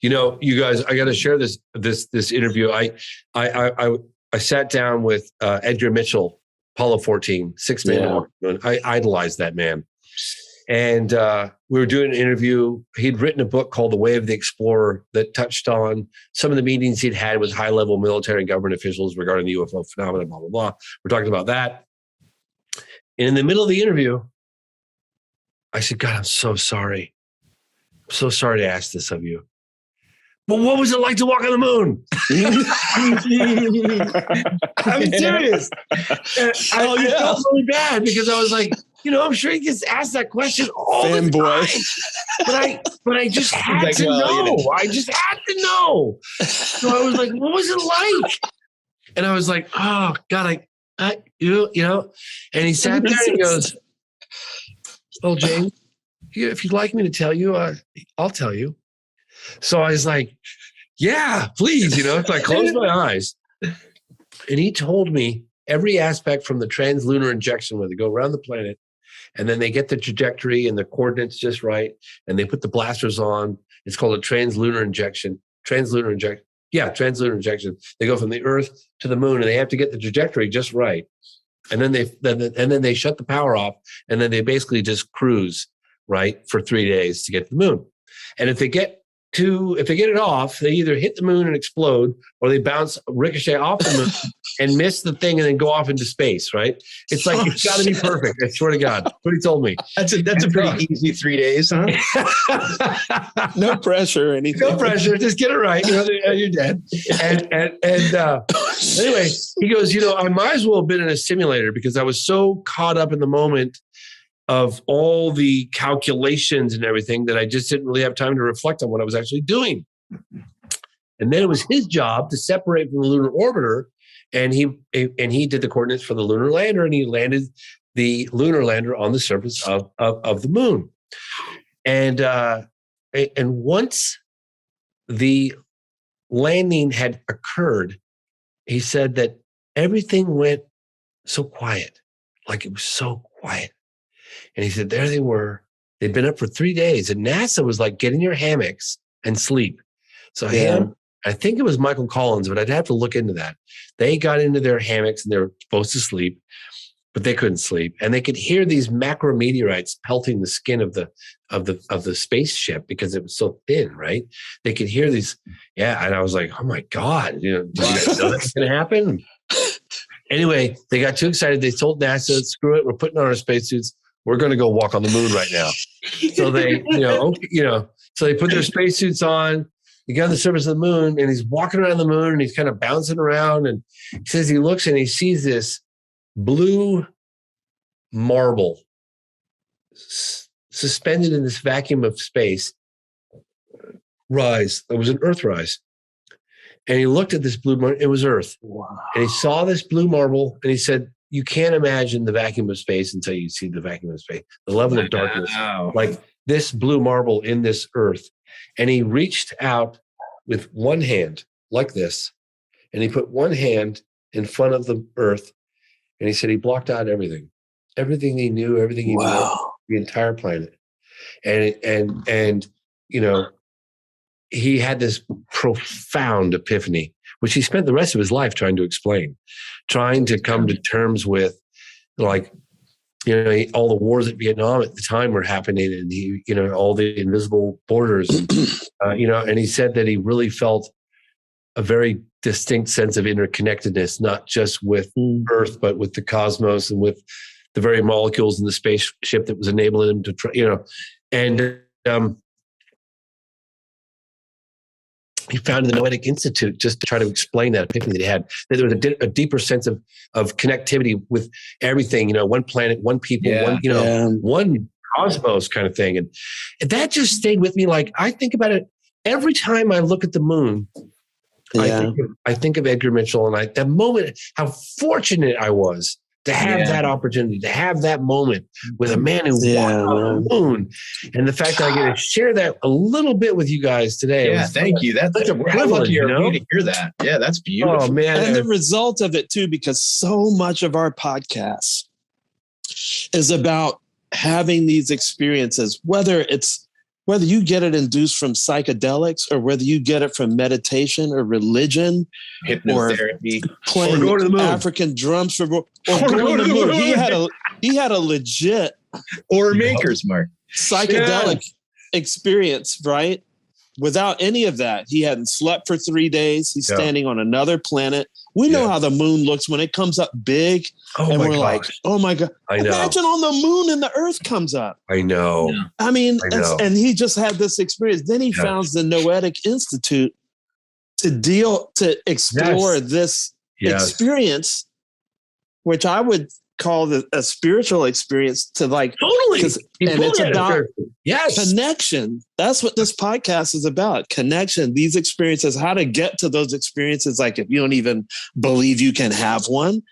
You know, you guys, I got to share this interview. I sat down with Edgar Mitchell, Apollo 14, sixth man to walk the moon. I idolized that man. And we were doing an interview. He'd written a book called The Way of the Explorer that touched on some of the meetings he'd had with high-level military and government officials regarding the UFO phenomenon, blah, blah, blah. We're talking about that. And in the middle of the interview, I said, God, I'm so sorry. I'm so sorry to ask this of you. But what was it like to walk on the moon? I'm serious. I felt really bad because I was like, I'm sure he gets asked that question all the time. But I just had to know. I just had to know. So I was like, what was it like? And I was like, oh, God, and he sat there and he goes, well, James, if you'd like me to tell you, I'll tell you. So I was like, yeah, please, So I closed my eyes. And he told me every aspect from the translunar injection where they go around the planet and then they get the trajectory and the coordinates just right. And they put the blasters on. It's called a translunar injection. Translunar injection. Yeah, translunar injection. They go from the Earth to the moon and they have to get the trajectory just right. And then they shut the power off and then they basically just cruise, right, for 3 days to get to the moon. And if they get it off, they either hit the moon and explode, or they ricochet off the moon and miss the thing and then go off into space, right? It's like, it's got to be perfect. I swear to God. That's what he told me. That's a pretty easy 3 days, huh? No pressure or anything. No pressure. Just get it right. You're dead. And anyway, he goes, I might as well have been in a simulator because I was so caught up in the moment of all the calculations and everything that I just didn't really have time to reflect on what I was actually doing. And then it was his job to separate from the lunar orbiter, and he did the coordinates for the lunar lander, and he landed the lunar lander on the surface of the moon. And once the landing had occurred, he said that everything went so quiet, like it was so quiet. And he said, there they were. They'd been up for 3 days. And NASA was like, get in your hammocks and sleep. So I think it was Michael Collins, but I'd have to look into that. They got into their hammocks and they were supposed to sleep, but they couldn't sleep. And they could hear these macrometeorites pelting the skin of the spaceship because it was so thin, right? They could hear these. Yeah. And I was like, oh my God, did you guys know that's going to happen? Anyway, they got too excited. They told NASA, screw it. We're putting on our spacesuits. We're going to go walk on the moon right now. So they, so they put their spacesuits on. He got on the surface of the moon and he's walking around the moon and he's kind of bouncing around. And he says he looks and he sees this blue marble suspended in this vacuum of space rise. It was an Earth rise. And he looked at this blue marble. It was Earth. Wow. And he saw this blue marble and he said, you can't imagine the vacuum of space until you see the vacuum of space, the level of darkness, like this blue marble in this Earth. And he reached out with one hand like this, and he put one hand in front of the Earth. And he said he blocked out everything he knew, everything he knew, the entire planet. And he had this profound epiphany, which he spent the rest of his life trying to explain, trying to come to terms with, like, all the wars at Vietnam at the time were happening, and all the invisible borders, and he said that he really felt a very distinct sense of interconnectedness, not just with Earth, but with the cosmos and with the very molecules in the spaceship that was enabling him to try, he founded the Noetic Institute just to try to explain that epiphany that he had, that there was a deeper sense of connectivity with everything, one planet, one people, one cosmos kind of thing. And that just stayed with me. Like, I think about it every time I look at the moon. I think of Edgar Mitchell, and that moment, how fortunate I was to have that opportunity, to have that moment with a man who walked on the moon. And the fact that I get to share that a little bit with you guys today. Yeah, thank you. That's a privilege, to hear that. Yeah, that's beautiful. Oh, man. And the result of it, too, because so much of our podcast is about having these experiences, whether it's whether you get it induced from psychedelics or whether you get it from meditation or religion Hypnotherapy. playing Or going to the moon. African drums or going to the moon. He had a legit Or Maker's Mark. psychedelic experience, right? Without any of that, he hadn't slept for 3 days. He's standing on another planet. We know how the moon looks when it comes up big. And we're like, oh my God. I know. Imagine on the moon and the earth comes up. I know. Yeah. I mean, I know. and he just had this experience. Then he founds the Noetic Institute to explore this experience, which I would call a spiritual experience to like, Totally. and it's about yes. connection. That's what this podcast is about. Connection, these experiences, how to get to those experiences. Like if you don't even believe you can have one.